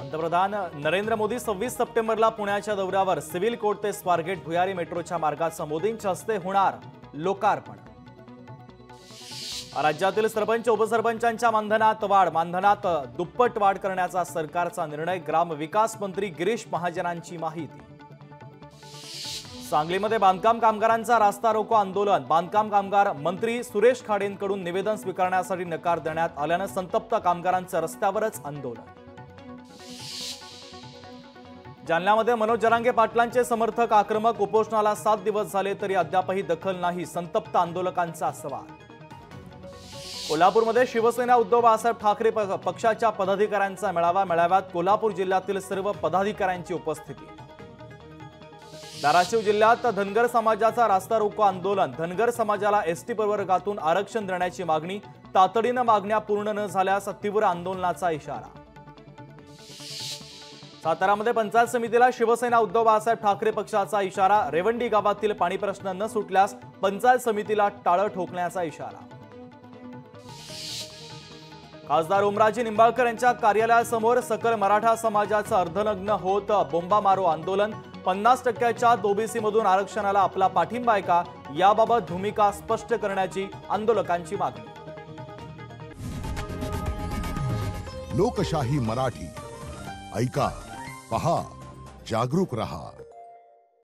पंतप्रधान नरेंद्र मोदी 26 सप्टेंबरला पुण्याच्या दौऱ्यावर सिव्हिल कोर्ट ते स्वारगेट भुयारी मेट्रोच्या मार्गाचं मोदींच्या हस्ते होणार लोकार्पण। राज्यातील सरपंच उपसरपंचांच्या मानधनात दुप्पट वाढ करण्याचा सरकारचा निर्णय। ग्राम विकास मंत्री गिरीश महाजनांची माहिती। सांगलीमध्ये बांधकाम कामगारांचा रास्ता रोको आंदोलन। बांधकाम कामगार मंत्री सुरेश खाडेंकडून निवेदन स्वीकारण्यासाठी नकार देण्यात आल्यानं संतप्त कामगारांचं रस्त्यावरच आंदोलन। जालन्यामध्ये मनोज जरांगे पाटलांचे समर्थक आक्रमक। उपोषणाला 7 दिवस झाले तरी अद्यापही दखल नाही। संतप्त आंदोलकांचा सवाल। कोल्हापूरमध्ये शिवसेना उद्धव बाळासाहेब ठाकरे पक्षाच्या पदाधिकाऱ्यांचा मेळावा। मेळाव्यात कोल्हापूर जिल्ह्यातील सर्व पदाधिकाऱ्यांची उपस्थिती। धाराशिव जिल्ह्यात धनगर समाजाचा रास्ता रोको आंदोलन। धनगर समाजाला एसटी प्रवर्गातून आरक्षण देण्याची मागणी। तातडीनं मागण्या पूर्ण न झाल्यास तीव्र आंदोलनाचा इशारा। सातारामध्ये पंचायत समितीला शिवसेना उद्धव बाळासाहेब ठाकरे पक्षाचा इशारा। रेवंडी गावातील पाणी प्रश्न न सुटल्यास पंचायत समितीला टाळं ठोकण्याचा इशारा। खासदार ओमराजे निंबाळकर यांच्या कार्यालयासमोर सकल मराठा समाजाचं अर्धनग्न होत बोंबामारो आंदोलन। 50% ओबीसी मधून आरक्षणाला आपला पाठिंबा आहे का, याबाबत भूमिका स्पष्ट करण्याची आंदोलकांची मागणी। लोकशाही मराठी ऐका, पहा, जागरूक रहा।